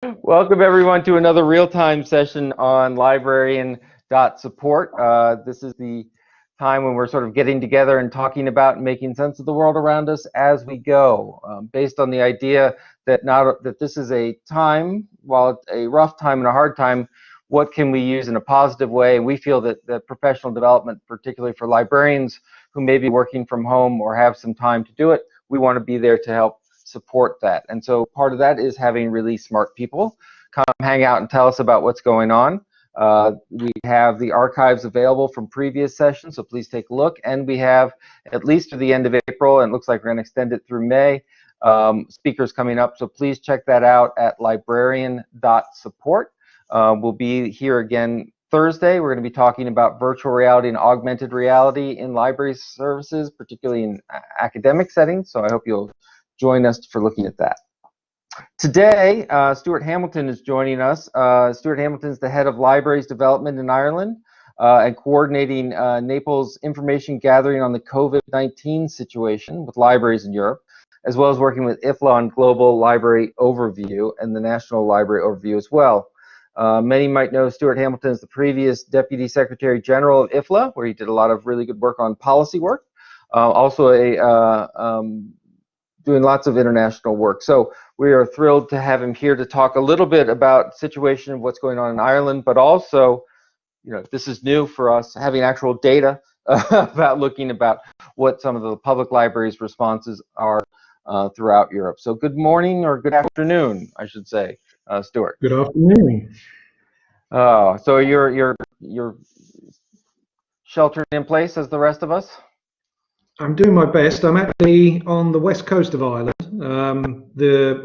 Welcome everyone to another real-time session on librarian.support. This is the time when we're sort of getting together and talking about and making sense of the world around us as we go, based on the idea that this is a time, while it's a rough time and a hard time, what can we use in a positive way? And we feel that professional development, particularly for librarians who may be working from home or have some time to do it, we want to be there to help support that. And so part of that is having really smart people come hang out and tell us about what's going on. We have the archives available from previous sessions, so please take a look. And we have, at least to the end of April, and it looks like we're going to extend it through May, speakers coming up. So please check that out at librarian.support. We'll be here again Thursday. We're going to be talking about virtual reality and augmented reality in library services, particularly in academic settings. So I hope you'll join us for looking at that. Today, Stuart Hamilton is joining us. Stuart Hamilton is the head of libraries development in Ireland and coordinating Naples information gathering on the COVID-19 situation with libraries in Europe, as well as working with IFLA on global library overview and the national library overview as well. Many might know Stuart Hamilton as the previous Deputy Secretary General of IFLA, where he did a lot of really good work on policy work. Also doing lots of international work. So we are thrilled to have him here to talk a little bit about the situation of what's going on in Ireland, but also, you know, this is new for us, having actual data about looking about what some of the public libraries' responses are throughout Europe. So good morning, or good afternoon, I should say, Stuart. Good afternoon. So you're sheltered in place as the rest of us? I'm doing my best. I'm actually on the west coast of Ireland. I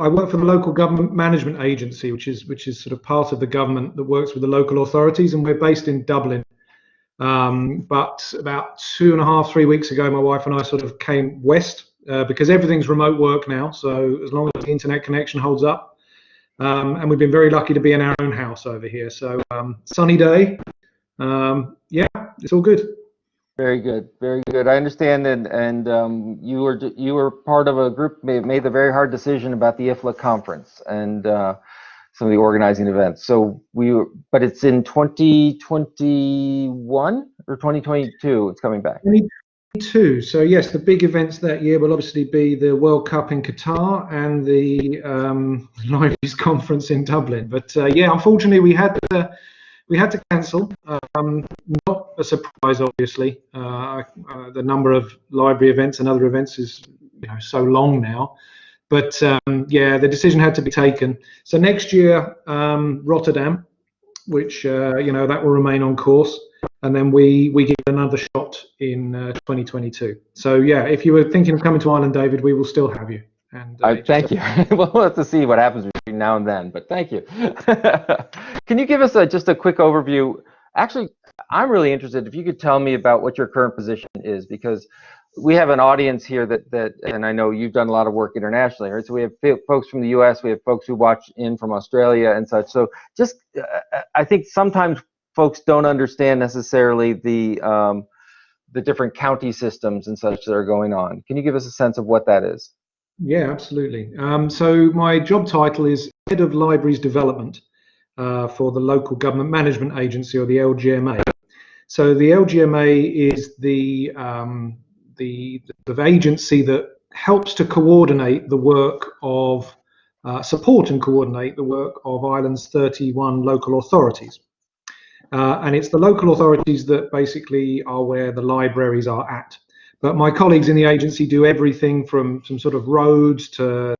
work for the local government management agency, which is sort of part of the government that works with the local authorities, and we're based in Dublin. But about 3 weeks ago, my wife and I sort of came west because everything's remote work now. So as long as the internet connection holds up, and we've been very lucky to be in our own house over here. So sunny day. Yeah, it's all good. Very good, very good. I understand, and you were part of a group that made the very hard decision about the IFLA conference and some of the organizing events. So but it's in 2021 or 2022. It's coming back. 2022. So yes, the big events that year will obviously be the World Cup in Qatar and the Libraries Conference in Dublin. But yeah, unfortunately, we had to cancel. Not a surprise, obviously. The number of library events and other events is so long now. But yeah, the decision had to be taken. So next year, Rotterdam, which that will remain on course, and then we give another shot in 2022. So yeah, if you were thinking of coming to Ireland, David, we will still have you. And thank you. We'll have to see what happens between now and then, but thank you. Can you give us just a quick overview? Actually, I'm really interested if you could tell me about what your current position is, because we have an audience here that and I know you've done a lot of work internationally, right? So we have folks from the U.S., we have folks who watch in from Australia and such. So just, I think sometimes folks don't understand necessarily the different county systems and such that are going on. Can you give us a sense of what that is? Yeah, absolutely. So my job title is Head of Libraries Development for the Local Government Management Agency, or the LGMA. So the LGMA is the agency that helps to coordinate the work of, support and coordinate the work of Ireland's 31 local authorities. And it's the local authorities that basically are where the libraries are at. But my colleagues in the agency do everything from some sort of roads to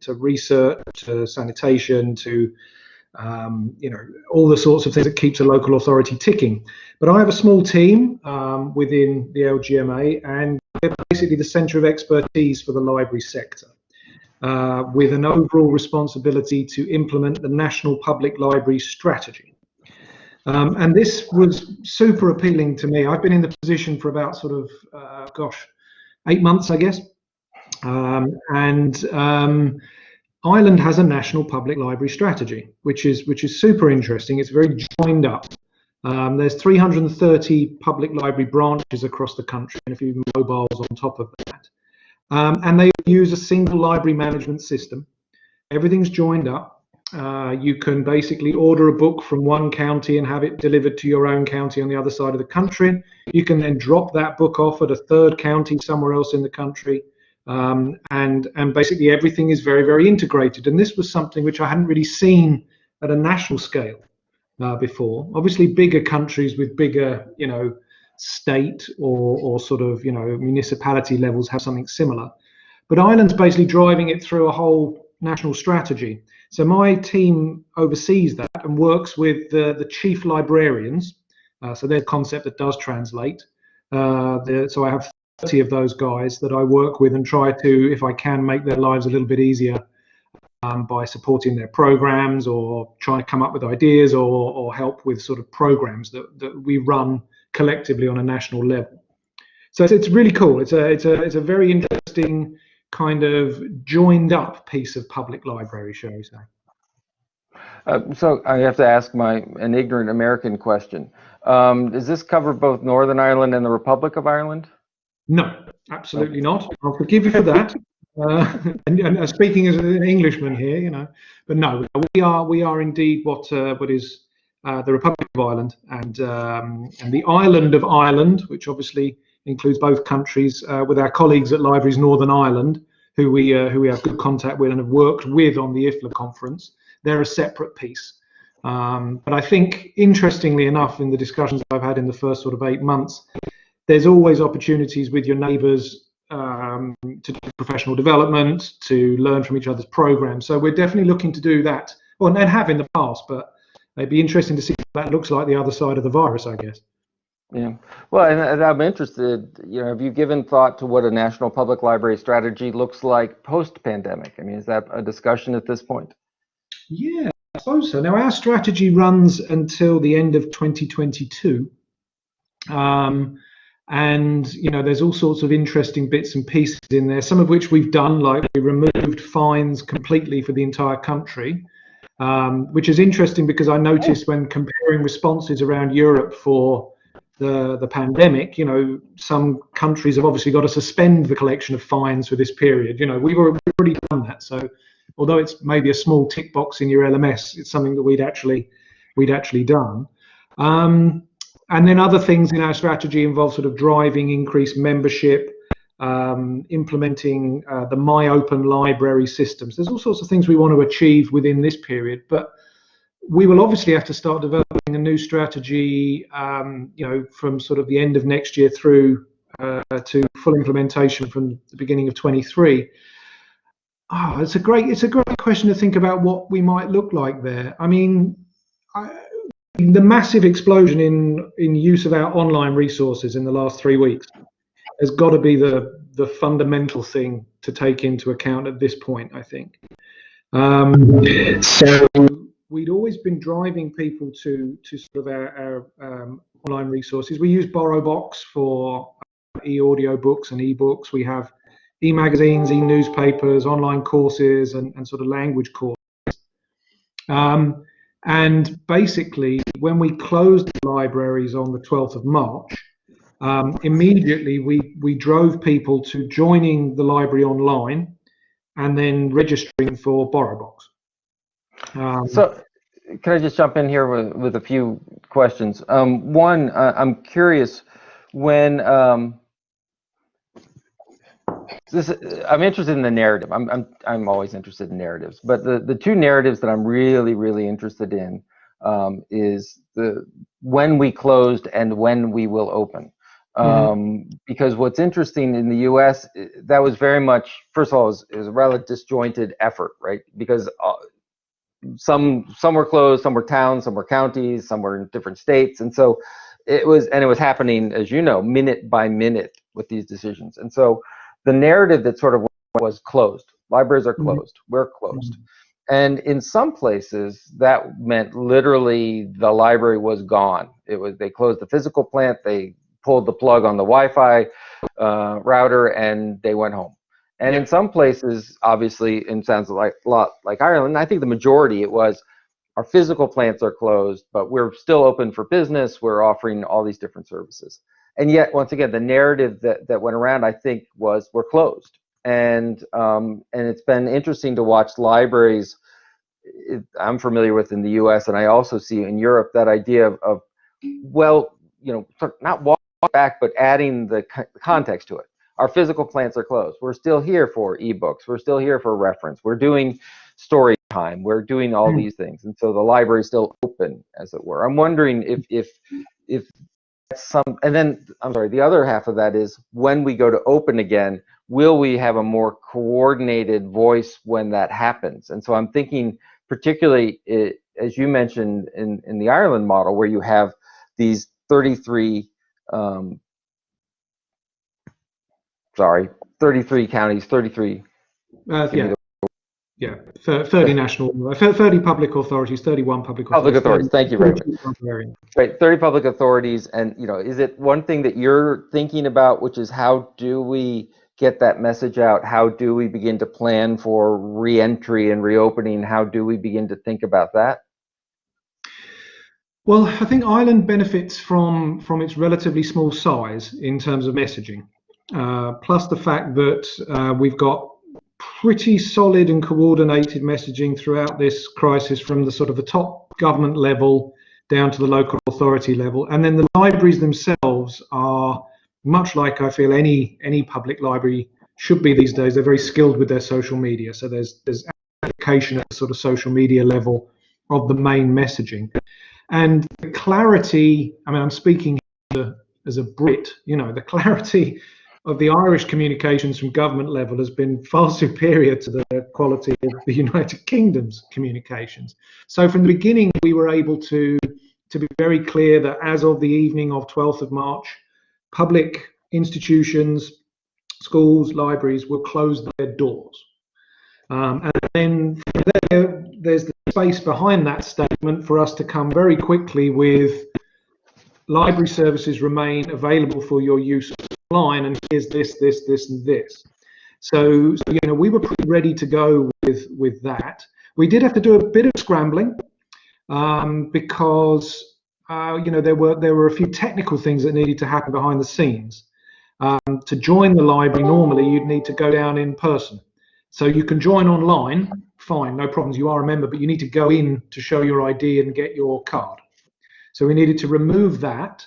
research, to sanitation, to all the sorts of things that keeps a local authority ticking. But I have a small team within the LGMA, and we're basically the centre of expertise for the library sector, with an overall responsibility to implement the National Public Library Strategy. And this was super appealing to me. I've been in the position for about 8 months, I guess. Ireland has a national public library strategy, which is super interesting. It's very joined up. There's 330 public library branches across the country, and a few mobiles on top of that. And they use a single library management system. Everything's joined up. You can basically order a book from one county and have it delivered to your own county on the other side of the country. You can then drop that book off at a third county somewhere else in the country. And basically everything is very, very integrated. And this was something which I hadn't really seen at a national scale before. Obviously, bigger countries with bigger, state or sort of, municipality levels have something similar. But Ireland's basically driving it through a whole national strategy. So my team oversees that and works with the chief librarians. So there's a concept that does translate. So I have 30 of those guys that I work with and try to, if I can, make their lives a little bit easier by supporting their programs or trying to come up with ideas or help with sort of programs that we run collectively on a national level. So it's really cool. It's a very interesting kind of joined up piece of public library, shall we say. So I have to ask an ignorant American question. Does this cover both Northern Ireland and the Republic of Ireland? No, absolutely not. I'll forgive you for that. And speaking as an Englishman here, but no, we are indeed what is the Republic of Ireland and the island of Ireland, which obviously includes both countries, with our colleagues at Libraries Northern Ireland, who we have good contact with and have worked with on the IFLA conference. They're a separate piece. But I think, interestingly enough, in the discussions I've had in the first sort of 8 months, there's always opportunities with your neighbours to do professional development, to learn from each other's programs. So we're definitely looking to do that, and have in the past, but it'd be interesting to see what that looks like the other side of the virus, I guess. Yeah. Well, and I'm interested, have you given thought to what a national public library strategy looks like post-pandemic? I mean, is that a discussion at this point? Yeah, I suppose so. Now, our strategy runs until the end of 2022. And there's all sorts of interesting bits and pieces in there, some of which we've done, like we removed fines completely for the entire country, which is interesting because I noticed when comparing responses around Europe for the pandemic, some countries have obviously got to suspend the collection of fines for this period. We've already done that. So although it's maybe a small tick box in your LMS, it's something that we'd actually done. And then other things in our strategy involve sort of driving increased membership, implementing the My Open Library systems. There's all sorts of things we want to achieve within this period, but we will obviously have to start developing a new strategy, from sort of the end of next year through to full implementation from the beginning of 23. It's a great question to think about what we might look like there. I mean, the massive explosion in use of our online resources in the last 3 weeks has got to be the fundamental thing to take into account at this point, I think. So we'd always been driving people to sort of our online resources. We use BorrowBox for e-audio books and e-books. We have e-magazines, e-newspapers, online courses, and sort of language courses. And basically, when we closed the libraries on the 12th of March, immediately we drove people to joining the library online and then registering for BorrowBox. So can I just jump in here with a few questions? One, I'm curious when I'm interested in the narrative. I'm always interested in narratives, but the two narratives that I'm really interested in is the when we closed and when we will open. Because what's interesting in the U.S., that was very much, first of all, it was a rather disjointed effort, right? Because some were closed, some were towns, some were counties, some were in different states, and so it was happening, as you know, minute by minute with these decisions. And so the narrative that sort of was closed, libraries are closed, we're closed. And in some places that meant literally the library was gone. They closed the physical plant, they pulled the plug on the Wi-Fi router, and they went home. And in some places, obviously, it sounds like a lot like Ireland. I think the majority, it was our physical plants are closed, but we're still open for business. We're offering all these different services. And yet, once again, the narrative that went around, I think, was we're closed. and it's been interesting to watch libraries. I'm familiar with in the U.S. and I also see in Europe that idea of well, not walk back, but adding the context to it. Our physical plants are closed. We're still here for ebooks. We're still here for reference. We're doing story time. We're doing all these things, and so the library is still open, as it were. I'm wondering if that's some, and then I'm sorry. The other half of that is when we go to open again, will we have a more coordinated voice when that happens? And so I'm thinking, particularly as you mentioned in the Ireland model, where you have these 33 33 counties, 33 30 national, 30 public authorities, 31 public authorities. Thank you very much. Right, 30 public authorities, and is it one thing that you're thinking about, which is how do we get that message out? How do we begin to plan for re-entry and reopening? How do we begin to think about that? Well, I think Ireland benefits from its relatively small size in terms of messaging, plus the fact that we've got pretty solid and coordinated messaging throughout this crisis, from the sort of the top government level down to the local authority level. And then the libraries themselves are much like I feel any public library should be these days. They're very skilled with their social media. So there's application at the sort of social media level of the main messaging. And the clarity, I mean, I'm speaking as a Brit, the clarity of the Irish communications from government level has been far superior to the quality of the United Kingdom's communications. So from the beginning, we were able to be very clear that as of the evening of 12th of March, public institutions, schools, libraries will close their doors. And then from there, there's the space behind that statement for us to come very quickly with library services remain available for your use online, and here's this, and this. So we were pretty ready to go with that. We did have to do a bit of scrambling because there were a few technical things that needed to happen behind the scenes. To join the library, normally you'd need to go down in person. So you can join online, fine, no problems. You are a member, but you need to go in to show your ID and get your card. So we needed to remove that,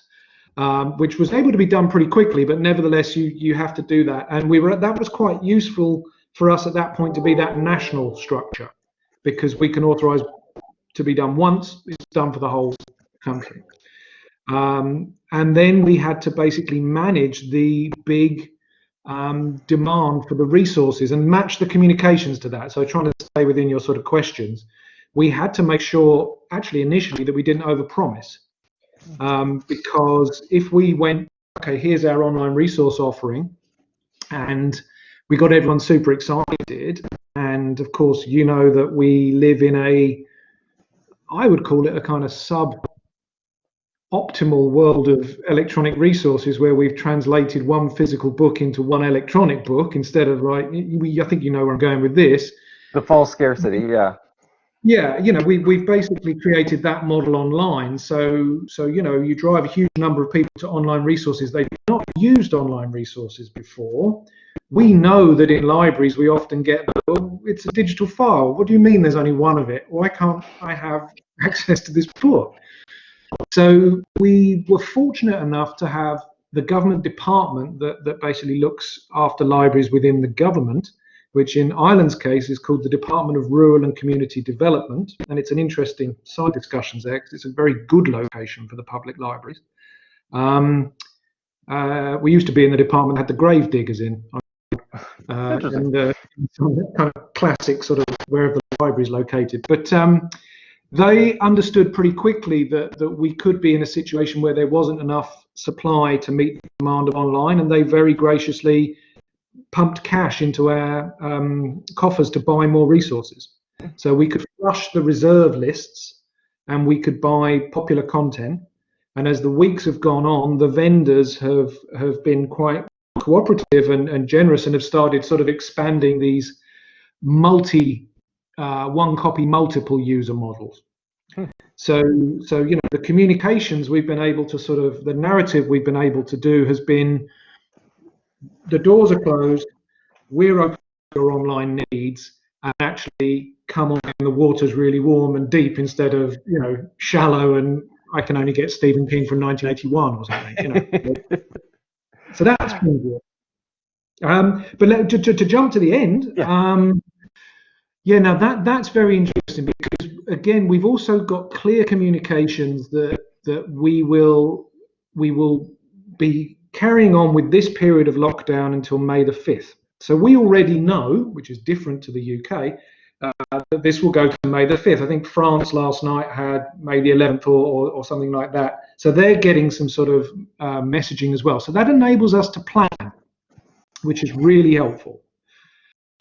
which was able to be done pretty quickly, but nevertheless you have to do that. And that was quite useful for us at that point to be that national structure, because we can authorize to be done once, it's done for the whole country. And then we had to basically manage the big demand for the resources and match the communications to that. So trying to stay within your sort of questions, we had to make sure actually initially that we didn't overpromise, because if we went, okay, here's our online resource offering, and we got everyone super excited, and of course that we live in I would call it a kind of optimal world of electronic resources, where we've translated one physical book into one electronic book instead of I think where I'm going with this. The false scarcity, yeah. Yeah, we've basically created that model online. So you drive a huge number of people to online resources. They've not used online resources before. We know that in libraries we often get, oh, it's a digital file. What do you mean there's only one of it? Why can't I have access to this book? So we were fortunate enough to have the government department that basically looks after libraries within the government, which in Ireland's case is called the Department of Rural and Community Development. And it's an interesting side discussion there, because it's a very good location for the public libraries. We used to be in the department that had the grave diggers in. And some kind of classic sort of wherever the library is located. But they understood pretty quickly that we could be in a situation where there wasn't enough supply to meet the demand of online, and they very graciously pumped cash into our coffers to buy more resources. So we could flush the reserve lists and we could buy popular content. And as the weeks have gone on, the vendors have been quite cooperative and generous, and have started sort of expanding these one copy multiple user models. So the communications we've been able to the narrative we've been able to do has been, the doors are closed, we're open to your online needs, and actually come on when the water's really warm and deep instead of, shallow and I can only get Stephen King from 1981 or something. So that's been good. But to jump to the end, now that's very interesting, because again, we've also got clear communications that we will be carrying on with this period of lockdown until May the 5th. So we already know, which is different to the UK, that this will go to May the 5th. I think France last night had May the 11th or something like that. So they're getting some sort of messaging as well. So that enables us to plan, which is really helpful.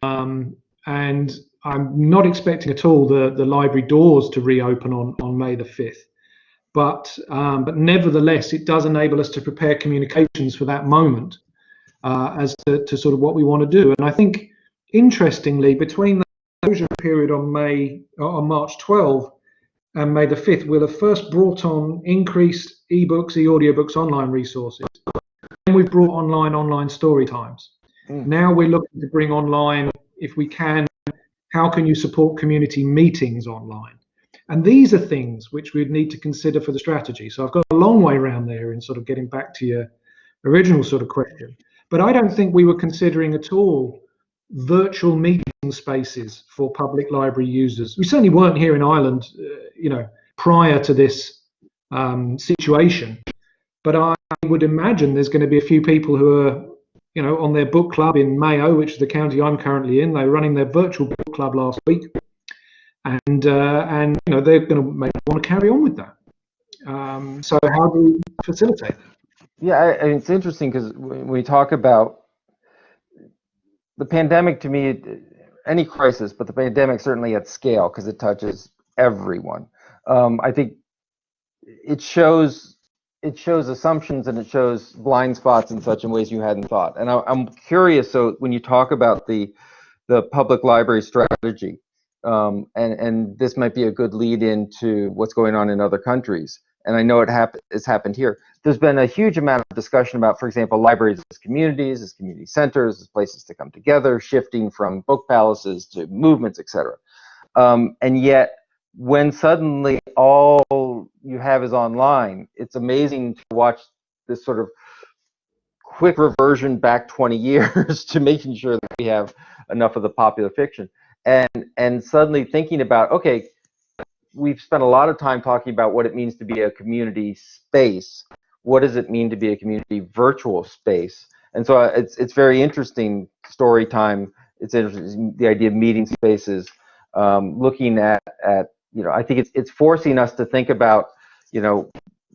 And I'm not expecting at all the library doors to reopen on May the 5th. But nevertheless, it does enable us to prepare communications for that moment as to sort of what we want to do. And I think, interestingly, between the closure period on March 12 and May the 5th, we'll have first brought on increased ebooks, e-audiobooks, online resources. Then we've brought online story times. Now we're looking to bring online, if we can, how can you support community meetings online? And these are things which we'd need to consider for the strategy. So I've got a long way around there in sort of getting back to your original sort of question. But I don't think we were considering at all virtual meeting spaces for public library users. We certainly weren't here in Ireland, prior to this situation. But I would imagine there's going to be a few people who are, on their book club in Mayo, which is the county I'm currently in. They were running their virtual book club last week. And they're going to maybe want to carry on with that. So how do we facilitate that? Yeah, it's interesting, because when we talk about the pandemic, to me, any crisis, but the pandemic certainly at scale, because it touches everyone. I think it shows assumptions, and it shows blind spots in such ways you hadn't thought. And I'm curious. So when you talk about the public library strategy, and this might be a good lead into what's going on in other countries, and I know it's happened here. There's been a huge amount of discussion about, for example, libraries as community centers, as places to come together, shifting from book palaces to movements, etc. And yet, when suddenly all you have is online, it's amazing to watch this sort of quick reversion back 20 years to making sure that we have enough of the popular fiction. And suddenly thinking about, okay, we've spent a lot of time talking about what it means to be a community space. What does it mean to be a community virtual space? And so it's very interesting, story time. It's interesting, the idea of meeting spaces, looking at I think it's forcing us to think about,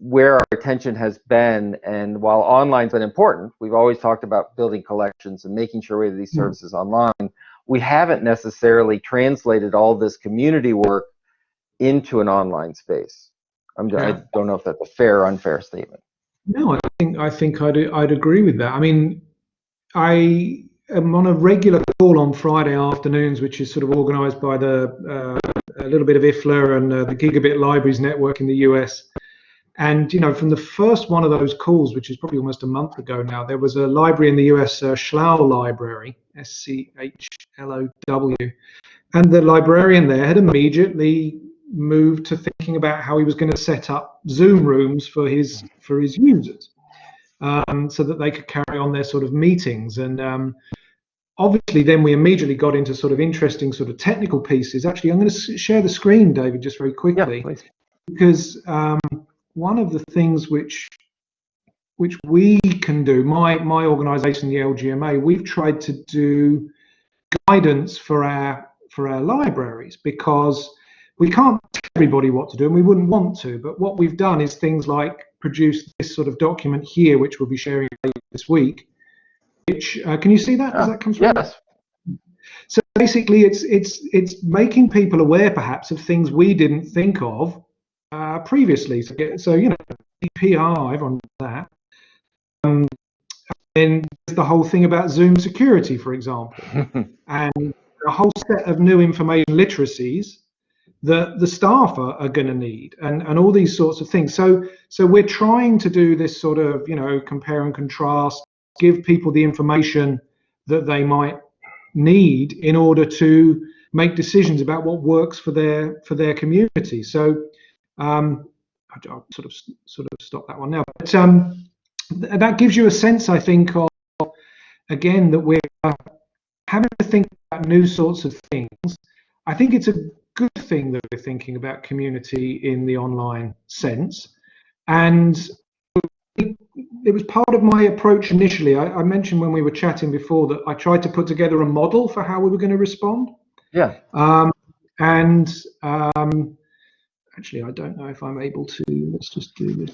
where our attention has been. And while online's been important, we've always talked about building collections and making sure we have these services online. We haven't necessarily translated all this community work into an online space. I don't know if that's a fair or unfair statement. No, I think I'd agree with that. I mean, I am on a regular call on Friday afternoons, which is sort of organised by a little bit of IFLA and the Gigabit Libraries Network in the US. And from the first one of those calls, which is probably almost a month ago now, there was a library in the US, Schlow Library, SCHLOW, and the librarian there had immediately moved to thinking about how he was going to set up Zoom rooms for his users, so that they could carry on their sort of meetings. And obviously, then we immediately got into sort of interesting sort of technical pieces. Actually, I'm going to share the screen, David, just very quickly, yeah, please. Because one of the things which we can do, my organisation, the LGMA, we've tried to do guidance for our libraries, because we can't tell everybody what to do, and we wouldn't want to. But what we've done is things like produce this sort of document here, which we'll be sharing this week. Which can you see that? Does that come through? Yes. So basically, it's making people aware, perhaps, of things we didn't think of previously. So PR, everyone knows that. And there's the whole thing about Zoom security, for example, and a whole set of new information literacies that the staff are going to need, and all these sorts of things. So we're trying to do this sort of compare and contrast, give people the information that they might need in order to make decisions about what works for their community. So I'll sort of stop that one now. But that gives you a sense, I think, of again that we're having to think about new sorts of things. I think it's a good thing that we're thinking about community in the online sense, and it was part of my approach initially. I mentioned when we were chatting before that I tried to put together a model for how we were going to respond. Yeah. And actually, I don't know if I'm able to. Let's just do this.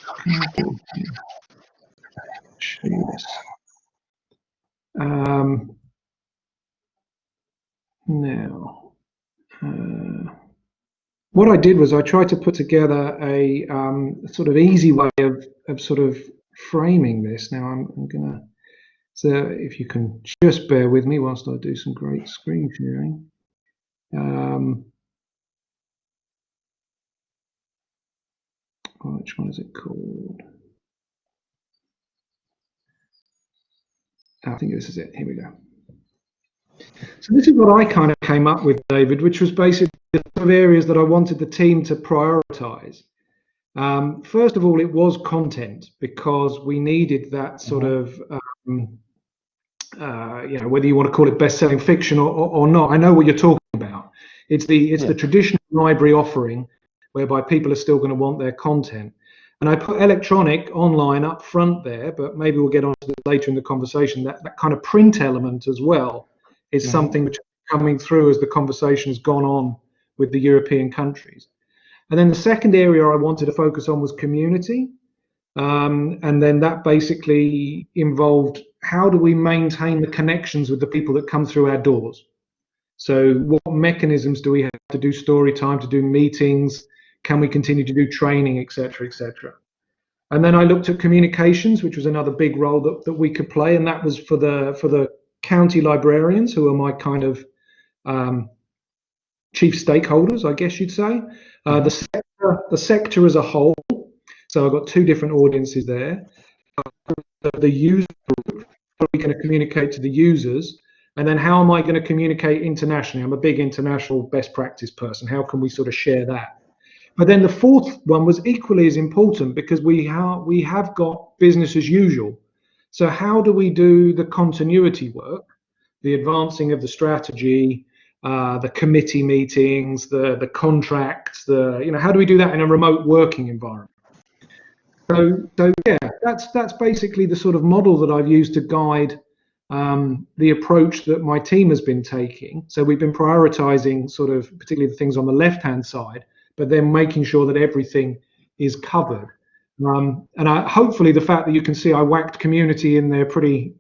Show you this. Now, what I did was I tried to put together a sort of easy way of sort of framing this. Now I'm gonna, so if you can just bear with me whilst I do some great screen sharing. Which one is it called? I think this is it. Here we go. So this is what I kind of came up with, David, which was basically the sort of areas that I wanted the team to prioritize. First of all, it was content, because we needed that sort of, whether you want to call it best-selling fiction or not. I know what you're talking about. It's the traditional library offering, whereby people are still going to want their content. And I put electronic online up front there, but maybe we'll get on to this later in the conversation. That kind of print element as well is something which is coming through as the conversation has gone on with the European countries. And then the second area I wanted to focus on was community. And then that basically involved, how do we maintain the connections with the people that come through our doors? So what mechanisms do we have to do story time, to do meetings? Can we continue to do training, et cetera, et cetera? And then I looked at communications, which was another big role that we could play. And that was for the county librarians, who are my kind of chief stakeholders, I guess you'd say. The sector as a whole. So I've got two different audiences there. The user group, how are we going to communicate to the users? And then how am I going to communicate internationally? I'm a big international best practice person. How can we sort of share that? But then the fourth one was equally as important, because we have got business as usual. So how do we do the continuity work, the advancing of the strategy, the committee meetings, the contracts, how do we do that in a remote working environment? So yeah, that's basically the sort of model that I've used to guide the approach that my team has been taking. So we've been prioritizing sort of particularly the things on the left-hand side, but then making sure that everything is covered. And hopefully the fact that you can see I whacked community in there pretty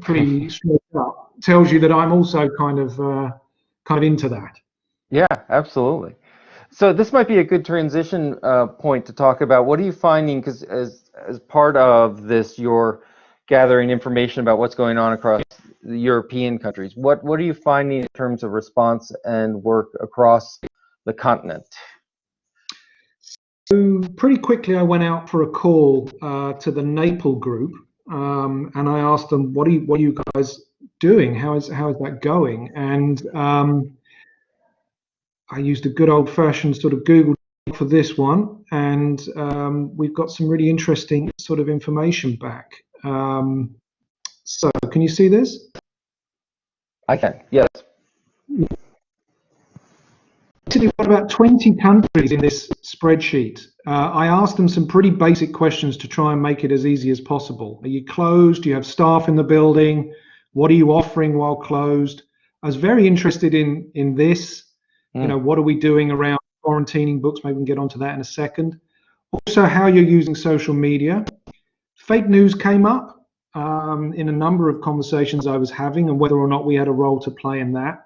straight up tells you that I'm also kind of into that. Yeah, absolutely. So this might be a good transition point to talk about, what are you finding, because as part of this, you're gathering information about what's going on across the European countries. What are you finding in terms of response and work across the continent? So pretty quickly I went out for a call to the Naples group, and I asked them, what are you guys doing? How is that going? And I used a good old-fashioned sort of Google for this one, and we've got some really interesting sort of information back. So can you see this? I can, yes. We've got about 20 countries in this spreadsheet. I asked them some pretty basic questions to try and make it as easy as possible. Are you closed? Do you have staff in the building? What are you offering while closed? I was very interested in this. What are we doing around quarantining books? Maybe we can get onto that in a second. Also, how you're using social media. Fake news came up in a number of conversations I was having, and whether or not we had a role to play in that.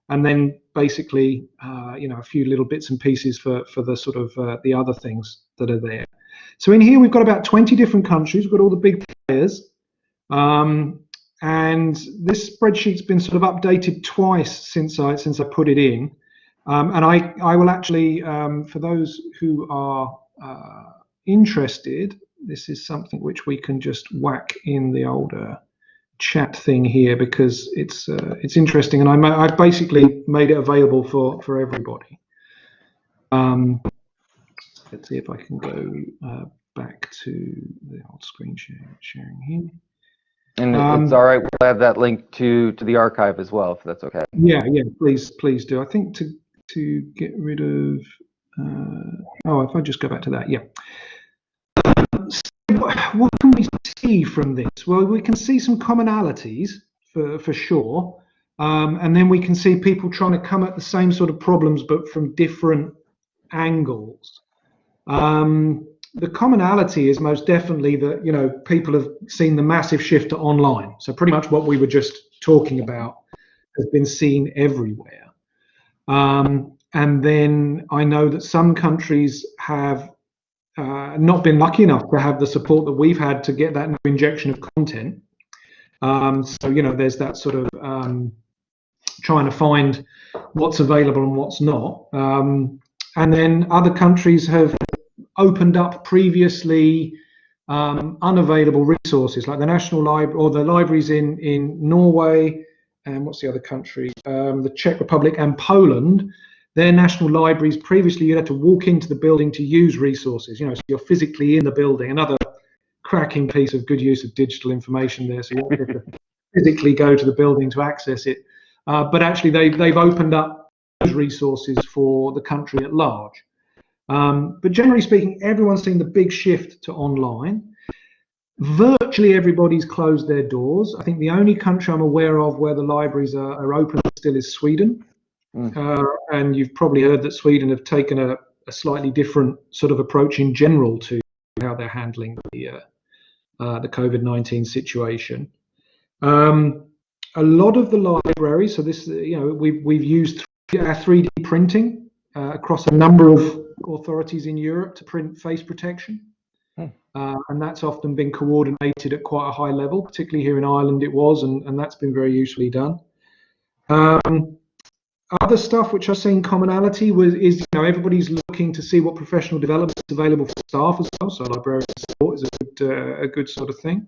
And then basically, a few little bits and pieces for the sort of the other things that are there. So in here, we've got about 20 different countries. We've got all the big players. And this spreadsheet's been sort of updated twice since I put it in. And I will actually, for those who are interested, this is something which we can just whack in the old chat thing here because it's interesting, and I basically made it available for everybody. Let's see if I can go back to the old screen sharing here. And it's all right. We'll add that link to the archive as well, if that's okay. Yeah, please do. I think to get rid of. If I just go back to that, yeah. So what can we see from this? Well, we can see some commonalities for sure, and then we can see people trying to come at the same sort of problems but from different angles. The commonality is most definitely that people have seen the massive shift to online. So pretty much what we were just talking about has been seen everywhere. And then I know that some countries have not been lucky enough to have the support that we've had to get that new injection of content. So there's that sort of trying to find what's available and what's not. And then other countries have opened up previously unavailable resources, like the National Library or the libraries in Norway, and what's the other country? The Czech Republic and Poland. Their national libraries, previously you had to walk into the building to use resources, so you're physically in the building. Another cracking piece of good use of digital information there, so you have to physically go to the building to access it. But actually they've opened up those resources for the country at large. But generally speaking, everyone's seen the big shift to online. Virtually everybody's closed their doors. I think the only country I'm aware of where the libraries are open still is Sweden. And you've probably heard that Sweden have taken a slightly different sort of approach in general to how they're handling the COVID-19 situation. A lot of the libraries, so this, we've used 3D printing across a number of authorities in Europe to print face protection. And that's often been coordinated at quite a high level, particularly here in Ireland it was, and that's been very usefully done. Other stuff which I've seen commonality is everybody's looking to see what professional development is available for staff as well. So librarian support is a good sort of thing.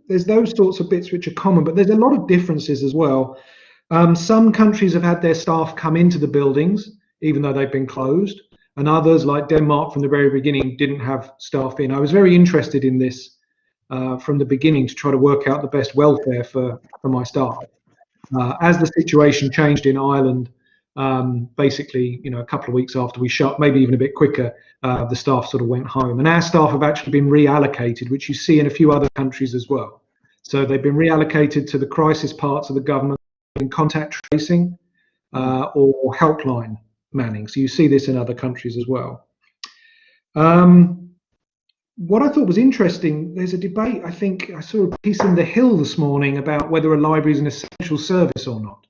There's those sorts of bits which are common, but there's a lot of differences as well. Some countries have had their staff come into the buildings even though they've been closed, and others, like Denmark from the very beginning, didn't have staff in. I was very interested in this from the beginning to try to work out the best welfare for my staff. As the situation changed in Ireland, basically, a couple of weeks after we shut, maybe even a bit quicker, the staff sort of went home. And our staff have actually been reallocated, which you see in a few other countries as well. So they've been reallocated to the crisis parts of the government in contact tracing or helpline manning. So you see this in other countries as well. What I thought was interesting, there's a debate, I think I saw a piece in The Hill this morning about whether a library is an essential service or not.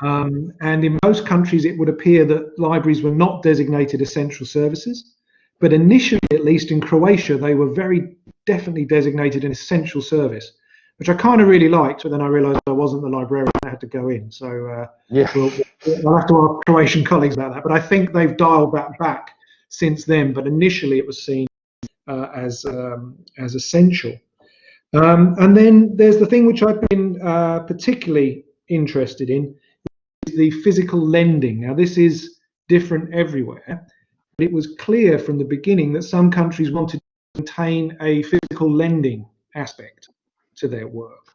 And in most countries it would appear that libraries were not designated essential services, but initially, at least in Croatia, they were very definitely designated an essential service, which I kind of really liked, but then I realised I wasn't the librarian, I had to go in. So I'll have to ask Croatian colleagues about that, but I think they've dialed that back since then, but initially it was seen as essential. And then there's the thing which I've been particularly interested in, is the physical lending. Now this is different everywhere, but it was clear from the beginning that some countries wanted to maintain a physical lending aspect to their work.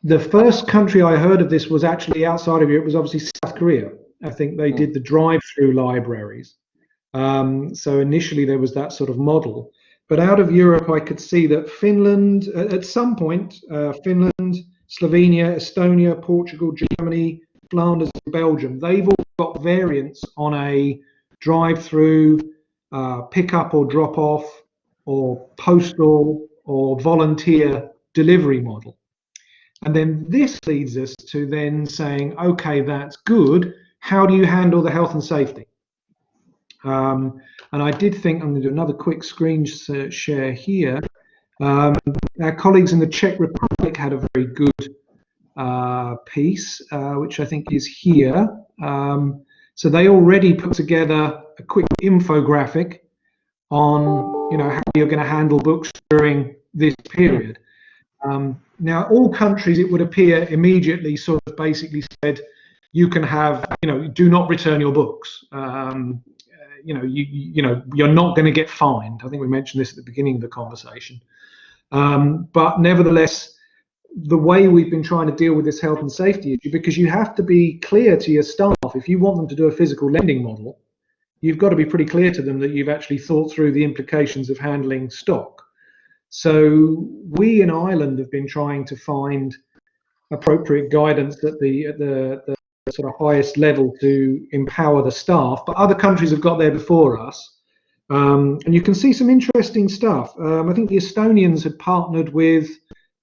The first country I heard of this was actually outside of Europe, was obviously South Korea. I think they did the drive-through libraries. So initially there was that sort of model. But out of Europe, I could see that Finland, at some point, Finland, Slovenia, Estonia, Portugal, Germany, Flanders, and Belgium, they've all got variants on a drive-through, pick-up or drop-off, or postal or volunteer delivery model. And then this leads us to then saying, okay, that's good. How do you handle the health and safety? And I did think, I'm going to do another quick screen share here. Our colleagues in the Czech Republic had a very good piece, which I think is here. So they already put together a quick infographic on, how you're going to handle books during this period. Now, all countries, it would appear, immediately sort of basically said, you can have, do not return your books. You're not going to get fined. I think we mentioned this at the beginning of the conversation. But nevertheless, the way we've been trying to deal with this health and safety issue, because you have to be clear to your staff, if you want them to do a physical lending model, you've got to be pretty clear to them that you've actually thought through the implications of handling stock. So we in Ireland have been trying to find appropriate guidance at the sort of highest level to empower the staff, but other countries have got there before us. And you can see some interesting stuff. I think the Estonians had partnered with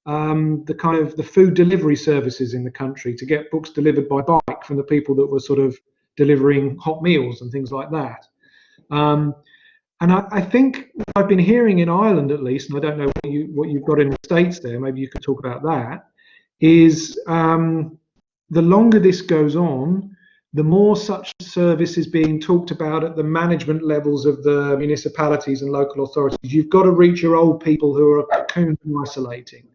the food delivery services in the country to get books delivered by bike from the people that were sort of delivering hot meals and things like that. And I think what I've been hearing in Ireland, at least, and I don't know what you've got in the States there, maybe you could talk about that, is the longer this goes on, the more such service is being talked about at the management levels of the municipalities and local authorities. You've got to reach your old people who are cocooned and isolating.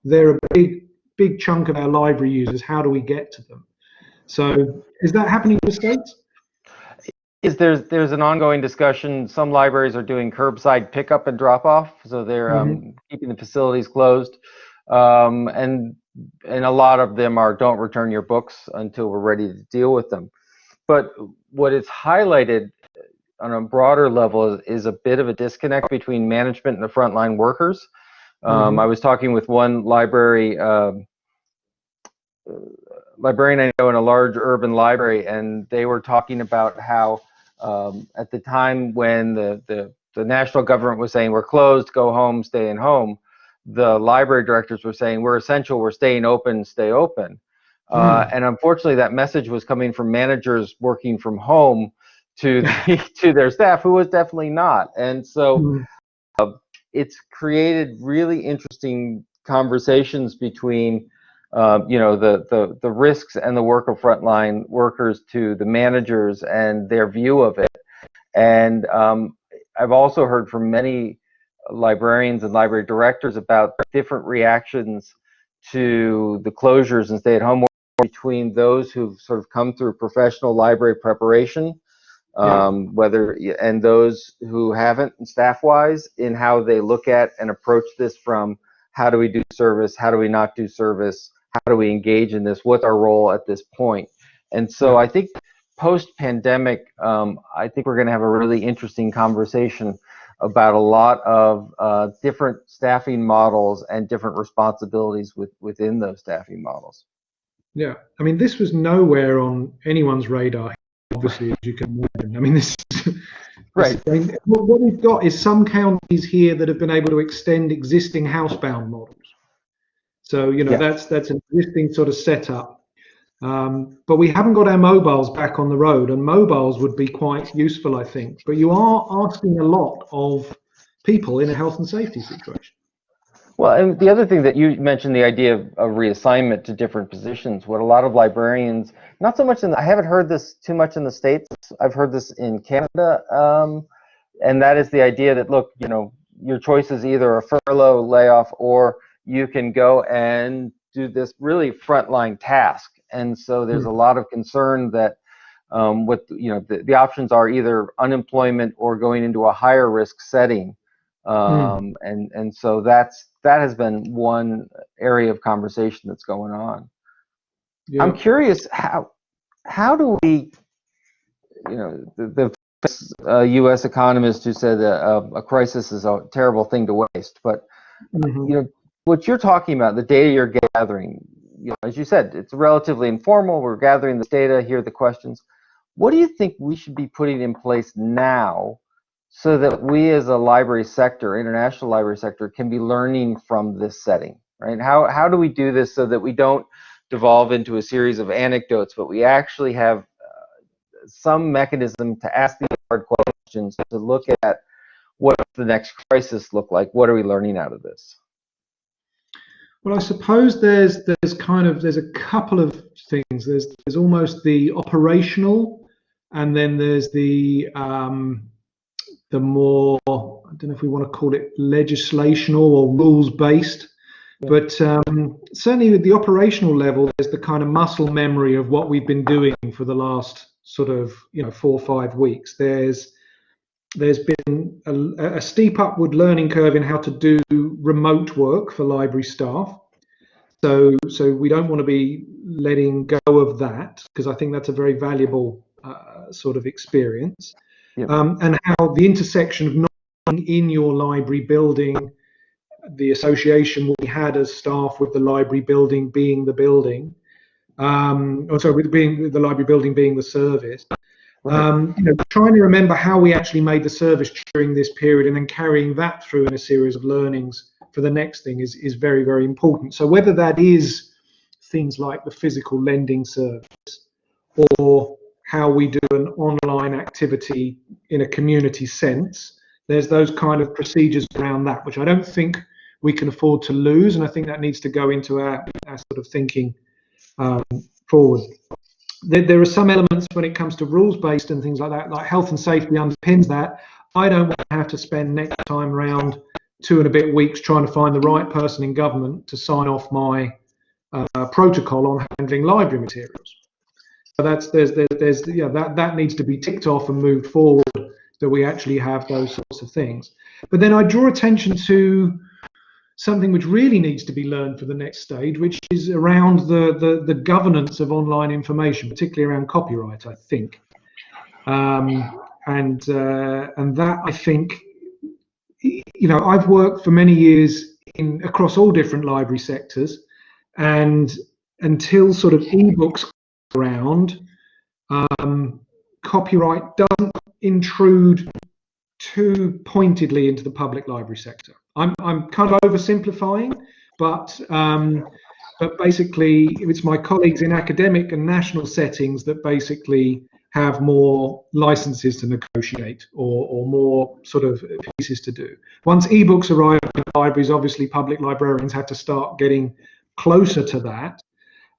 They're a big chunk of our library users. How do we get to them? So is that happening in the States? There's an ongoing discussion. Some libraries are doing curbside pickup and drop off, so they're keeping the facilities closed, and a lot of them are don't return your books until we're ready to deal with them. But what is highlighted on a broader level is a bit of a disconnect between management and the frontline workers. I was talking with one librarian I know in a large urban library, and they were talking about how at the time when the national government was saying we're closed, go home, stay in home, the library directors were saying we're essential, we're staying open, stay open. And unfortunately, that message was coming from managers working from home to their staff, who was definitely not. And so it's created really interesting conversations between the risks and the work of frontline workers to the managers and their view of it. And I've also heard from many librarians and library directors about different reactions to the closures and stay-at-home work between those who've sort of come through professional library preparation, and those who haven't, staff-wise, in how they look at and approach this from how do we do service, how do we not do service, how do we engage in this, what's our role at this point. And so I think post-pandemic, I think we're going to have a really interesting conversation about a lot of different staffing models and different responsibilities within those staffing models. Yeah, I mean, this was nowhere on anyone's radar, obviously, as you can imagine. I mean, this right. I mean, what we've got is some counties here that have been able to extend existing housebound models. So, that's an existing sort of setup. But we haven't got our mobiles back on the road, and mobiles would be quite useful, I think. But you are asking a lot of people in a health and safety situation. Well, and the other thing that you mentioned, the idea of reassignment to different positions, what a lot of librarians, not so much I haven't heard this too much in the States, I've heard this in Canada, and that is the idea that, look, your choice is either a furlough, layoff, or you can go and do this really frontline task. And so there's a lot of concern that the options are either unemployment or going into a higher risk setting. And so that has been one area of conversation that's going on. Yeah. I'm curious, how do we, the U.S. economist who said a crisis is a terrible thing to waste, but what you're talking about, the data you're gathering, as you said, it's relatively informal. We're gathering this data, hear the questions. What do you think we should be putting in place now so that we as a library sector, international library sector, can be learning from this setting, right? How do we do this so that we don't devolve into a series of anecdotes, but we actually have some mechanism to ask the hard questions, to look at what the next crisis look like? What are we learning out of this? Well, I suppose there's a couple of things. There's almost the operational and then there's the more, I don't know if we want to call it legislational or rules-based, but certainly at the operational level, there's the kind of muscle memory of what we've been doing for the last sort of 4 or 5 weeks. There's been a steep upward learning curve in how to do remote work for library staff. So we don't want to be letting go of that, because I think that's a very valuable sort of experience. Yep. And how the intersection of not being in your library building, the association we had as staff with the library building being the building, with being the library building being the service. Right. Trying to remember how we actually made the service during this period, and then carrying that through in a series of learnings for the next thing is very, very important. So whether that is things like the physical lending service, or how we do an online activity in a community sense, there's those kind of procedures around that, which I don't think we can afford to lose, and I think that needs to go into our sort of thinking forward. There are some elements when it comes to rules-based and things like that, like health and safety underpins that. I don't want to have to spend next time around 2 and a bit weeks trying to find the right person in government to sign off my protocol on handling library materials. So that needs to be ticked off and moved forward, that we actually have those sorts of things. But then I draw attention to something which really needs to be learned for the next stage, which is around the governance of online information, particularly around copyright, I think. And that, I think, I've worked for many years across all different library sectors, and until sort of ebooks around, copyright doesn't intrude too pointedly into the public library sector. I'm kind of oversimplifying, but basically it's my colleagues in academic and national settings that basically have more licenses to negotiate, or more sort of pieces to do. Once ebooks arrive in libraries, obviously public librarians had to start getting closer to that.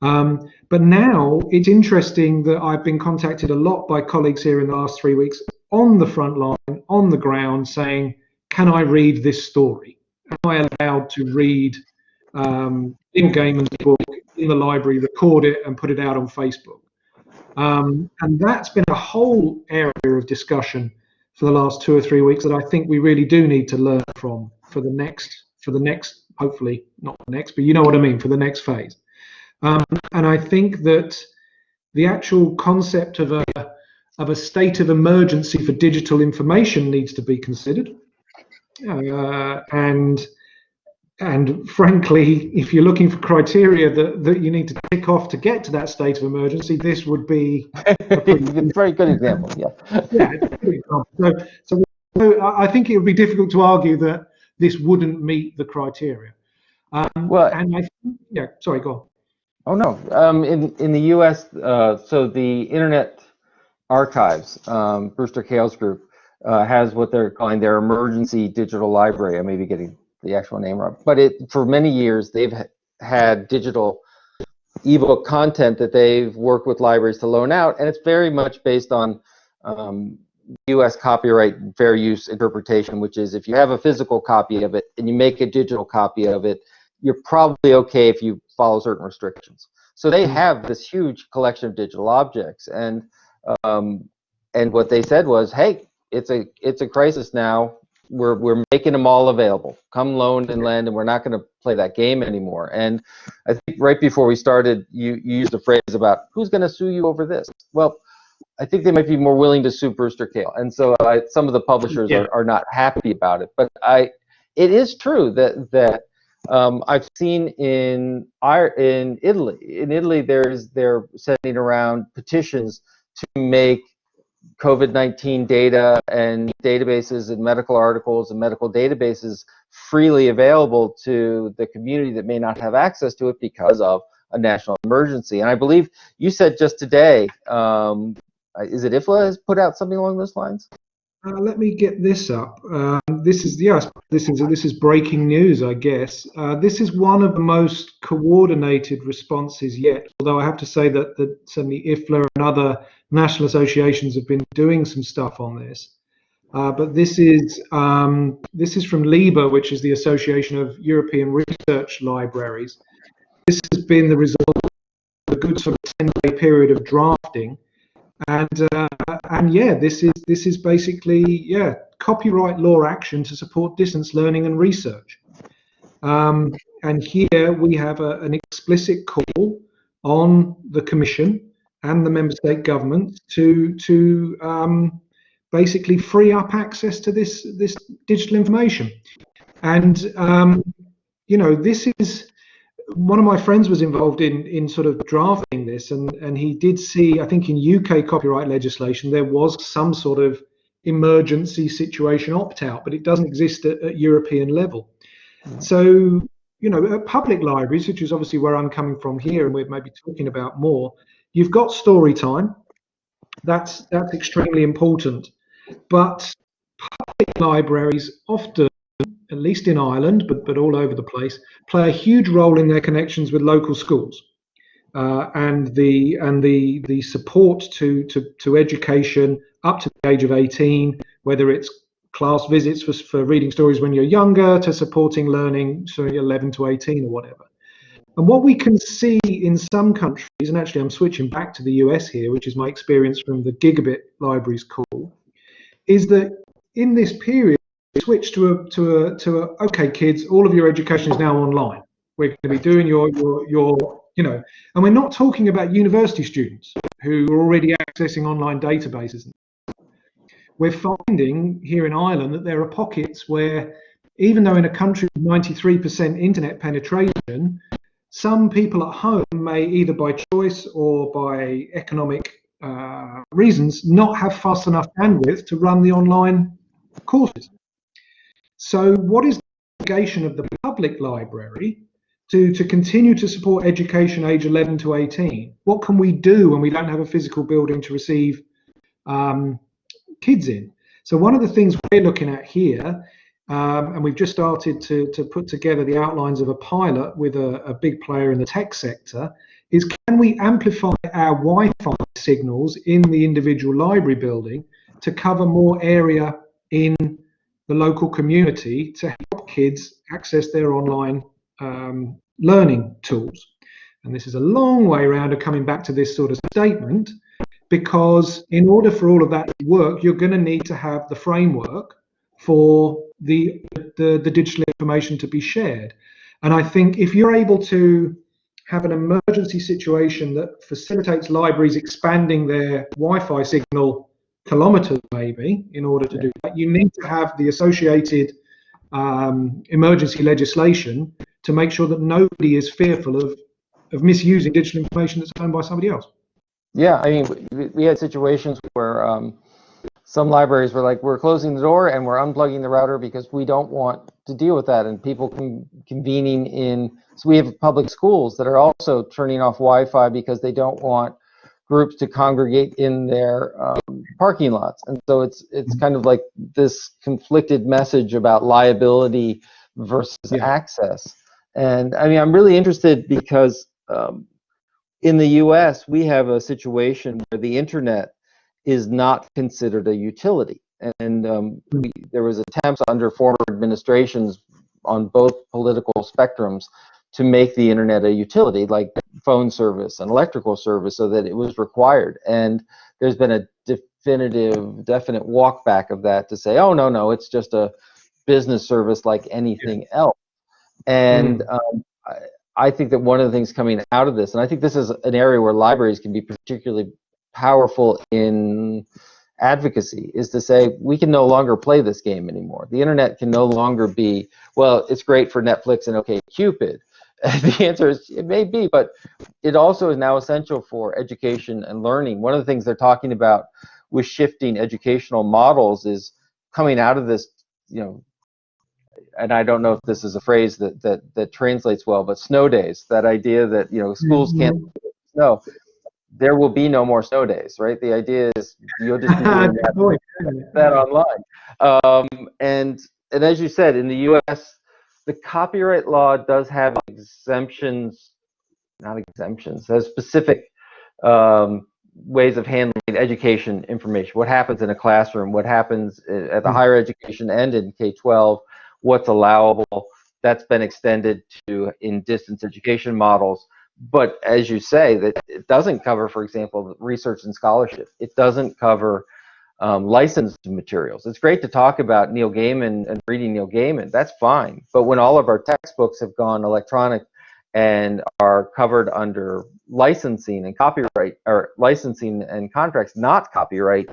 But now it's interesting that I've been contacted a lot by colleagues here in the last 3 weeks on the front line, on the ground, saying, can I read this story? Am I allowed to read Neil Gaiman's book in the library, record it and put it out on Facebook? And that's been a whole area of discussion for the last 2 or 3 weeks that I think we really do need to learn from for the next, hopefully not the next, but you know what I mean, for the next phase. And I think that the actual concept of a state of emergency for digital information needs to be considered. And frankly, if you're looking for criteria that you need to tick off to get to that state of emergency, this would be a very good example. Yeah. Yeah, it's a good example. So I think it would be difficult to argue that this wouldn't meet the criteria. Sorry, go on. Oh no, in the U.S., so the Internet Archives, Brewster Kahl's group, has what they're calling their emergency digital library. I may be getting the actual name wrong, but for many years they've had digital ebook content that they've worked with libraries to loan out, and it's very much based on U.S. copyright fair use interpretation, which is if you have a physical copy of it and you make a digital copy of it, you're probably okay if you follow certain restrictions. So they have this huge collection of digital objects, and what they said was, hey, it's a crisis now. We're making them all available. Come loan and lend, and we're not going to play that game anymore. And I think right before we started, you used a phrase about who's going to sue you over this. Well, I think they might be more willing to sue Brewster Kahl, and so some of the publishers are not happy about it. But it is true that I've seen in Italy. In Italy, they're sending around petitions to make COVID-19 data and databases and medical articles and medical databases freely available to the community that may not have access to it because of a national emergency. And I believe you said just today, is it IFLA has put out something along those lines? Let me get this up. This is yes, this is breaking news, I guess. This is one of the most coordinated responses yet. Although I have to say that certainly IFLA and other national associations have been doing some stuff on this. But this is from LIBA, which is the Association of European Research Libraries. This has been the result of a good sort of 10-day period of drafting. And yeah, this is basically copyright law action to support distance learning and research. And here we have an explicit call on the Commission and the member state governments to basically free up access to this digital information. And this is. One of my friends was involved in sort of drafting this, and he did see, I think in UK copyright legislation, there was some sort of emergency situation opt-out, but it doesn't exist at European level. So, at public libraries, which is obviously where I'm coming from here, and we're maybe talking about more, you've got story time. That's extremely important. But public libraries often, at least in Ireland, but all over the place, play a huge role in their connections with local schools and the support to education up to the age of 18, whether it's class visits for reading stories when you're younger to supporting learning, so 11 to 18 or whatever. And what we can see in some countries, and actually I'm switching back to the US here, which is my experience from the Gigabit Libraries call, is that in this period, switch to a okay, kids, all of your education is now online. We're going to be doing your and we're not talking about university students who are already accessing online databases. We're finding here in Ireland that there are pockets where, even though in a country with 93% internet penetration, some people at home may, either by choice or by economic reasons, not have fast enough bandwidth to run the online courses. So what is the obligation of the public library to continue to support education age 11 to 18? What can we do when we don't have a physical building to receive kids in? So one of the things we're looking at here, and we've just started to put together the outlines of a pilot with a big player in the tech sector, is can we amplify our Wi-Fi signals in the individual library building to cover more area in the local community to help kids access their online learning tools. And this is a long way around of coming back to this sort of statement, because in order for all of that to work, you're going to need to have the framework for the digital information to be shared. And I think if you're able to have an emergency situation that facilitates libraries expanding their Wi-Fi signal kilometers maybe in order to do that, you need to have the associated emergency legislation to make sure that nobody is fearful of misusing digital information that's owned by somebody else. Yeah, I mean, we had situations where some libraries were like, we're closing the door and we're unplugging the router because we don't want to deal with that, and people convening in. So we have public schools that are also turning off Wi-Fi because they don't want groups to congregate in their parking lots. And so it's kind of like this conflicted message about liability versus access. And I mean, I'm really interested because in the US, we have a situation where the internet is not considered a utility. And there was attempts under former administrations on both political spectrums to make the internet a utility, like phone service and electrical service, so that it was required. And there's been a definite walk back of that to say, oh, no, it's just a business service like anything else. And I think that one of the things coming out of this, and I think this is an area where libraries can be particularly powerful in advocacy, is to say we can no longer play this game anymore. The internet can no longer be, well, it's great for Netflix and OkCupid. The answer is it may be, but it also is now essential for education and learning. One of the things they're talking about with shifting educational models is coming out of this, and I don't know if this is a phrase that translates well, but snow days, that idea that schools can't snow. There will be no more snow days, right? The idea is you'll just be doing that that online. And as you said, in the U.S., the copyright law does have exemptions, not exemptions, there's specific ways of handling education information. What happens in a classroom, what happens at the higher education and in K-12, what's allowable. That's been extended to in distance education models. But as you say, that it doesn't cover, for example, research and scholarship. It doesn't cover licensed materials. It's great to talk about Neil Gaiman and reading Neil Gaiman. That's fine. But when all of our textbooks have gone electronic and are covered under licensing and copyright, or licensing and contracts, not copyright,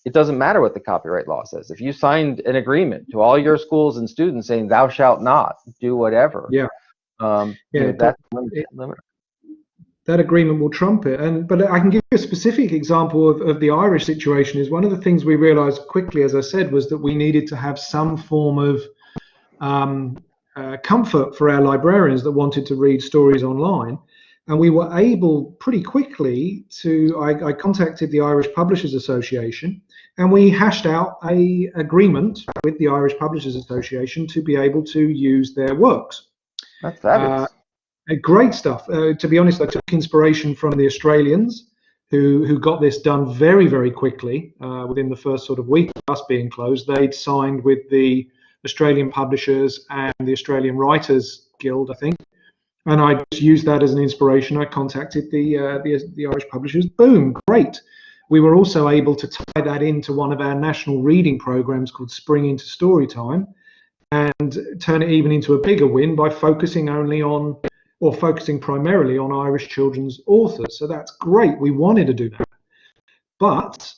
it doesn't matter what the copyright law says. If you signed an agreement to all your schools and students saying thou shalt not do whatever, that's limited. That agreement will trump it. But I can give you a specific example of the Irish situation. Is one of the things we realized quickly, as I said, was that we needed to have some form of comfort for our librarians that wanted to read stories online. And we were able pretty quickly to, I contacted the Irish Publishers Association, and we hashed out an agreement with the Irish Publishers Association to be able to use their works. That's fabulous. Great stuff. To be honest, I took inspiration from the Australians who got this done very, very quickly. Within the first sort of week of us being closed, they'd signed with the Australian Publishers and the Australian Writers Guild, I think. And I just used that as an inspiration. I contacted the Irish Publishers. Boom, great. We were also able to tie that into one of our national reading programs called Spring into Storytime, and turn it even into a bigger win by focusing primarily on Irish children's authors. So that's great. We wanted to do that. But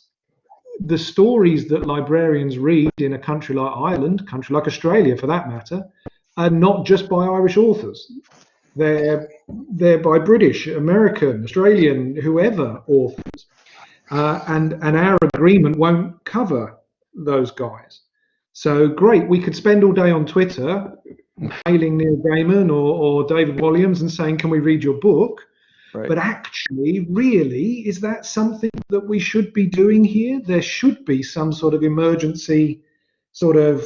the stories that librarians read in a country like Ireland, a country like Australia for that matter, are not just by Irish authors. They're by British, American, Australian, whoever authors. And our agreement won't cover those guys. So great, we could spend all day on Twitter mailing Neil Gaiman or David Walliams and saying, can we read your book? Right. But actually, really, is that something that we should be doing here? There should be some sort of emergency sort of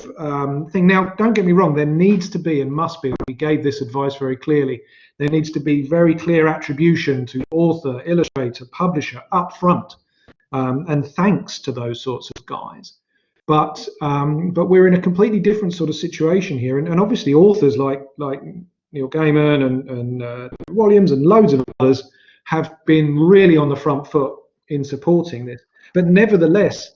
thing. Now, don't get me wrong, there needs to be and must be, we gave this advice very clearly, there needs to be very clear attribution to author, illustrator, publisher up front, and thanks to those sorts of guys. But we're in a completely different sort of situation here, and obviously authors like Neil Gaiman and Williams and loads of others have been really on the front foot in supporting this. But nevertheless,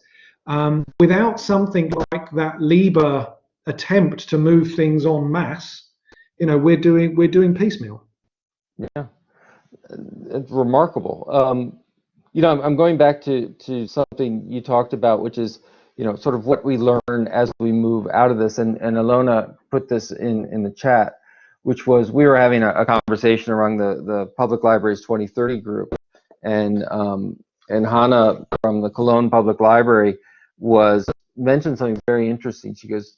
without something like that Libre attempt to move things en masse, we're doing piecemeal. Yeah, it's remarkable. I'm going back to something you talked about, which is sort of what we learn as we move out of this. And Alona put this in the chat, which was we were having a conversation around the Public Libraries 2030 group, and Hannah from the Cologne Public Library mentioned something very interesting. She goes,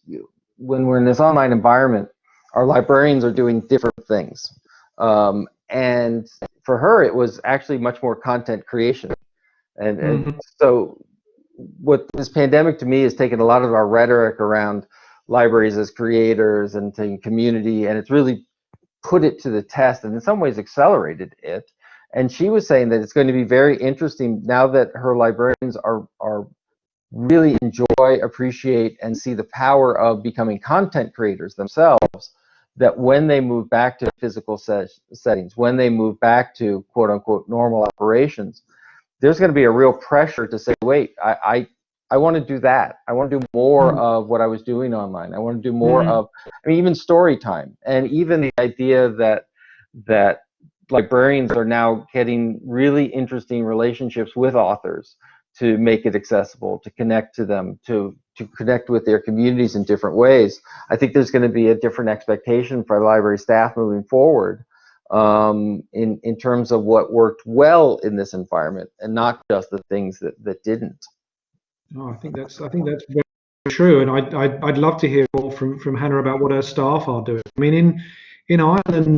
when we're in this online environment, our librarians are doing different things. And for her, it was actually much more content creation. And so what this pandemic to me has taken a lot of our rhetoric around libraries as creators and taking community, and it's really put it to the test and in some ways accelerated it. And she was saying that it's going to be very interesting now that her librarians are really enjoy, appreciate, and see the power of becoming content creators themselves, that when they move back to physical settings, when they move back to quote unquote normal operations, there's going to be a real pressure to say, wait, I want to do that. I want to do more of what I was doing online. I want to do more of, even story time, and even the idea that librarians are now getting really interesting relationships with authors to make it accessible, to connect to them, to connect with their communities in different ways. I think there's going to be a different expectation for library staff moving forward in terms of what worked well in this environment, and not just the things that didn't. I think that's very true, and I'd love to hear more from Hannah about what her staff are doing. I mean, in Ireland,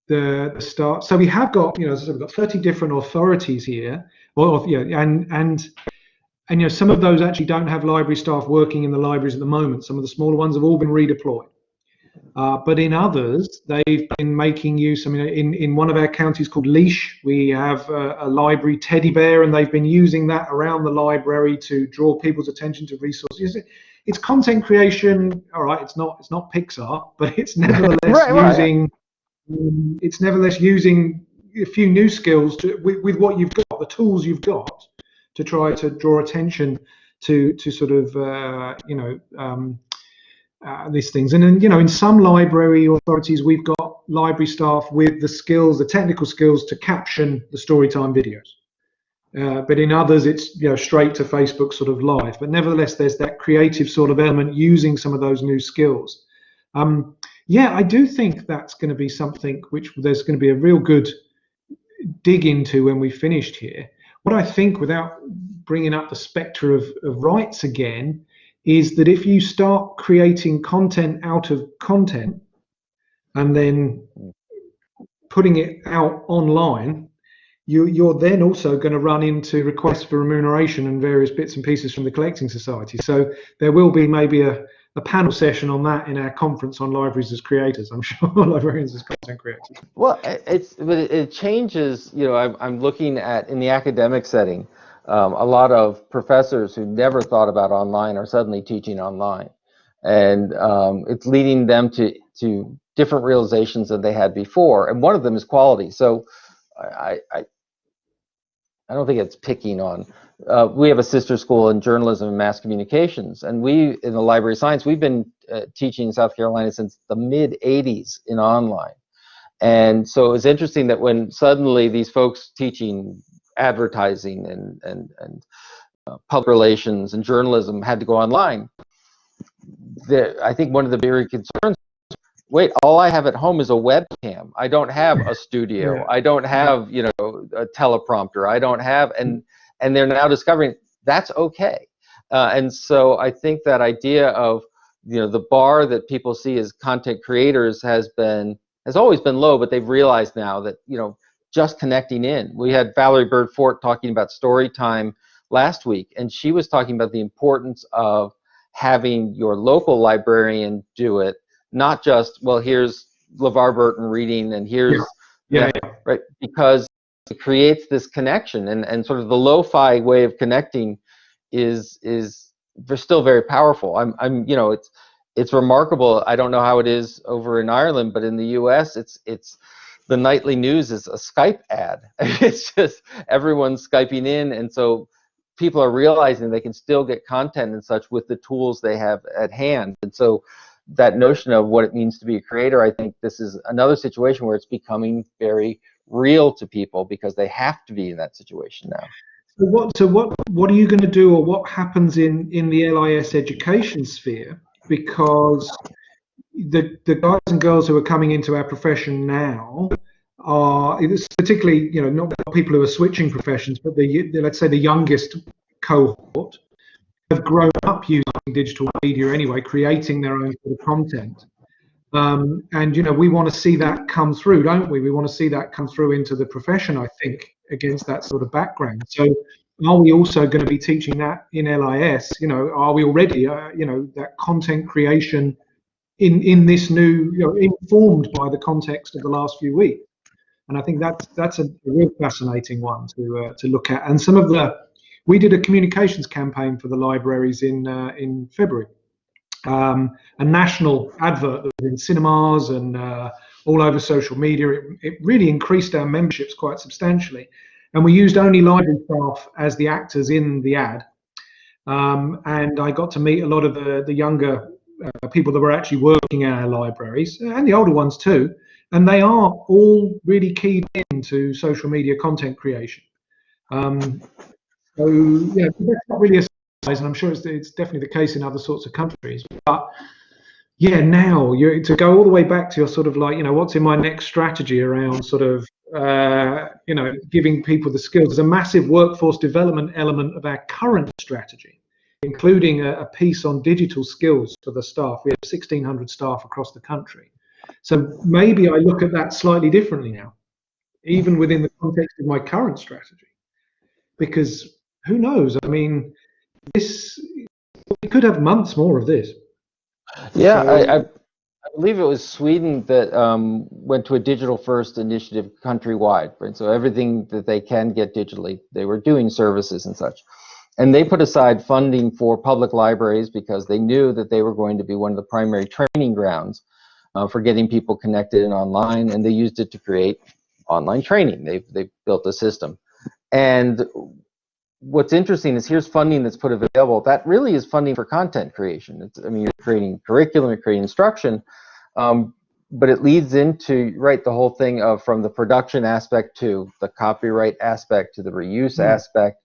the staff. So we have got, as I said, we've got 30 different authorities here, Well, yeah, and some of those actually don't have library staff working in the libraries at the moment. Some of the smaller ones have all been redeployed. But in others, they've been making use. I mean, in one of our counties called Leash, we have a library teddy bear, and they've been using that around the library to draw people's attention to resources. It's content creation, all right. It's not Pixar, but it's nevertheless Right. it's nevertheless using a few new skills with what you've got, the tools you've got, to try to draw attention to sort of these things. And then, in some library authorities, we've got library staff with the skills, the technical skills to caption the storytime videos. But in others, it's straight to Facebook sort of live. But nevertheless, there's that creative sort of element using some of those new skills. Yeah, I do think that's going to be something which there's going to be a real good dig into when we finished here. What I think, without bringing up the spectre of rights again, is that if you start creating content out of content and then putting it out online, you're then also going to run into requests for remuneration and various bits and pieces from the collecting society. So there will be maybe a panel session on that in our conference on libraries as creators, I'm sure, librarians as content creators. Well, it changes. I'm looking at, in the academic setting, a lot of professors who never thought about online are suddenly teaching online, and it's leading them to different realizations than they had before. And one of them is quality. So I don't think it's picking on. We have a sister school in journalism and mass communications, and we, in the Library of Science, we've been teaching in South Carolina since the mid '80s in online. And so it was interesting that when suddenly these folks teaching advertising and public relations and journalism had to go online, I think one of the bigger concerns, wait, all I have at home is a webcam. I don't have a studio. Yeah. I don't have, a teleprompter. I don't have, and they're now discovering that's okay. And so I think that idea of, the bar that people see as content creators has always been low, but they've realized now that, just connecting in. We had Valerie Bird Fort talking about story time last week, and she was talking about the importance of having your local librarian do it, not just, well, here's LeVar Burton reading and here's that, right? Because it creates this connection, and sort of the lo-fi way of connecting is they're still very powerful. It's remarkable. I don't know how it is over in Ireland, but in the US, it's the nightly news is a Skype ad. It's just everyone's Skyping in, and so people are realizing they can still get content and such with the tools they have at hand. And so that notion of what it means to be a creator, I think this is another situation where it's becoming very real to people because they have to be in that situation now. So what are you going to do, or what happens in the LIS education sphere? Because the guys and girls who are coming into our profession now are, particularly, not people who are switching professions, but let's say the youngest cohort have grown up using digital media anyway, creating their own sort of content. And we want to see that come through, don't we? We want to see that come through into the profession, I think, against that sort of background. So are we also going to be teaching that in LIS? Are we already, that content creation in this new, informed by the context of the last few weeks? And I think that's a real fascinating one to look at. And we did a communications campaign for the libraries in February. A national advert that was in cinemas and all over social media. It really increased our memberships quite substantially. And we used only library staff as the actors in the ad. And I got to meet a lot of the younger people that were actually working at our libraries, and the older ones too. And they are all really keyed into social media content creation. So yeah, that's not really a surprise, and I'm sure it's definitely the case in other sorts of countries. But yeah, now to go all the way back to your sort of like, what's in my next strategy around sort of, giving people the skills. There's a massive workforce development element of our current strategy, including a piece on digital skills for the staff. We have 1,600 staff across the country. So maybe I look at that slightly differently now, even within the context of my current strategy. because who knows? I mean, this we could have months more of this. Yeah, So I believe it was Sweden that went to a digital first initiative countrywide, right? So everything that they can get digitally, they were doing services and such. And they put aside funding for public libraries because they knew that they were going to be one of the primary training grounds for getting people connected and online, and they used it to create online training. They built a system. And what's interesting is here's funding that's put available. That really is funding for content creation. I mean, you're creating curriculum, you're creating instruction, but it leads into, right, the whole thing of from the production aspect to the copyright aspect to the reuse aspect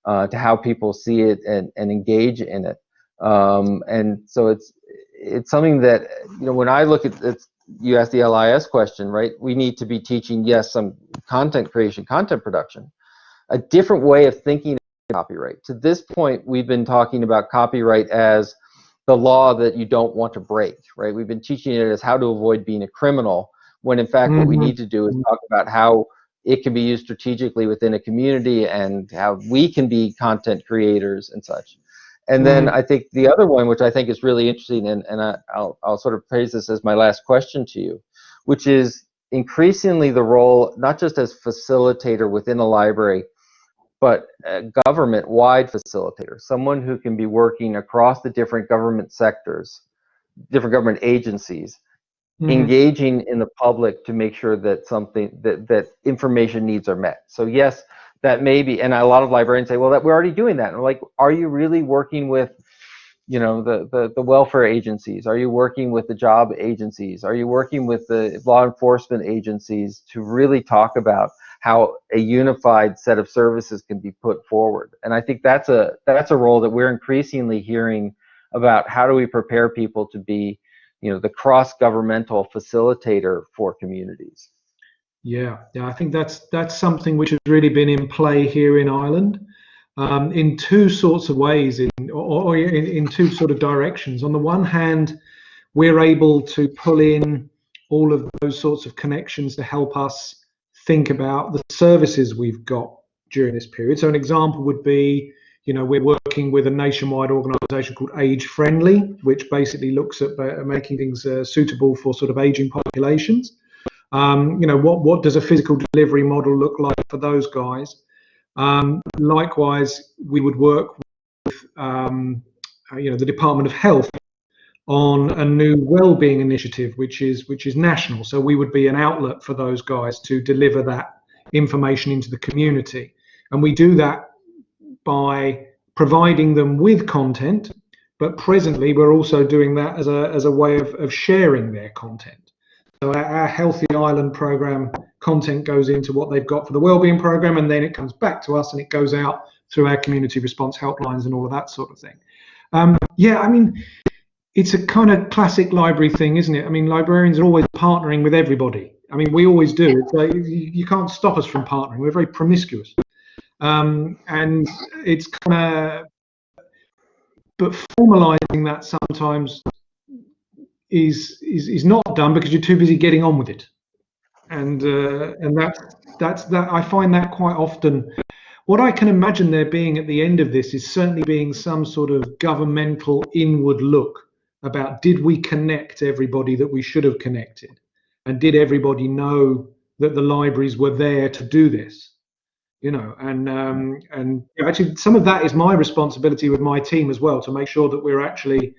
to how people see it and engage in it. And so it's something that, when I look at it, you asked the LIS question, right? We need to be teaching, yes, some content creation, content production, a different way of thinking about copyright. To this point, we've been talking about copyright as the law that you don't want to break, right? We've been teaching it as how to avoid being a criminal, when in fact what we need to do is talk about how it can be used strategically within a community and how we can be content creators and such. And then I think the other one, which I think is really interesting, and I'll sort of phrase this as my last question to you, which is increasingly the role, not just as facilitator within a library, but a government-wide facilitator, someone who can be working across the different government sectors, different government agencies, engaging in the public to make sure that that information needs are met. So yes, that may be, and a lot of librarians say, well, that we're already doing that. And we're like, are you really working with, the welfare agencies? Are you working with the job agencies? Are you working with the law enforcement agencies to really talk about how a unified set of services can be put forward? And I think that's a role that we're increasingly hearing about. How do we prepare people to be, the cross-governmental facilitator for communities? yeah, I think that's something which has really been in play here in Ireland, in two sorts of ways, or in two sort of directions. On the one hand, we're able to pull in all of those sorts of connections to help us think about the services we've got during this period. So an example would be, we're working with a nationwide organisation called Age Friendly, which basically looks at making things suitable for sort of aging populations. What does a physical delivery model look like for those guys? Likewise, we would work with the Department of Health on a new well-being initiative, which is national. So we would be an outlet for those guys to deliver that information into the community, and we do that by providing them with content. But presently, we're also doing that as a way of sharing their content. So our Healthy Island program content goes into what they've got for the wellbeing program, and then it comes back to us and it goes out through our community response helplines and all of that sort of thing. Yeah, I mean, it's a kind of classic library thing, isn't it? I mean, librarians are always partnering with everybody. I mean, we always do. It's like, you can't stop us from partnering. We're very promiscuous. And it's kind of, but formalizing that sometimes is not done because you're too busy getting on with it, and that's that. I find that quite often. What I can imagine there being at the end of this is certainly being some sort of governmental inward look about, did we connect everybody that we should have connected, and did everybody know that the libraries were there to do this? And actually some of that is my responsibility with my team as well, to make sure that we're actually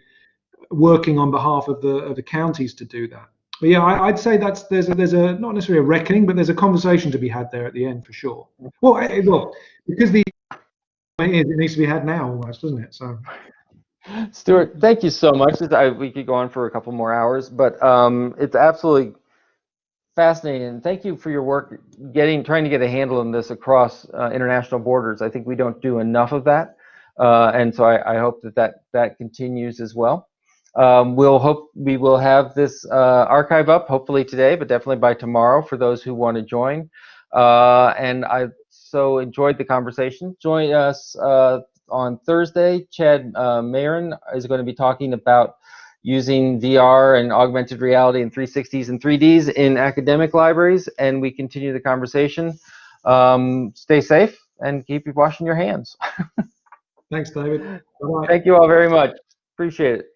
working on behalf of the counties to do that. But yeah, I'd say there's a not necessarily a reckoning, but there's a conversation to be had there at the end for sure. Well, because it needs to be had now almost, doesn't it? So, Stuart, thank you so much. We could go on for a couple more hours, but it's absolutely fascinating. Thank you for your work trying to get a handle on this across international borders. I think we don't do enough of that, and so I hope that continues as well. We will have this archive up hopefully today, but definitely by tomorrow for those who want to join. And I so enjoyed the conversation. Join us on Thursday. Chad Marin is going to be talking about using VR and augmented reality and 360s and 3Ds in academic libraries, and we continue the conversation. Stay safe, and keep washing your hands. Thanks, David. Bye-bye. Thank you all very much. Appreciate it.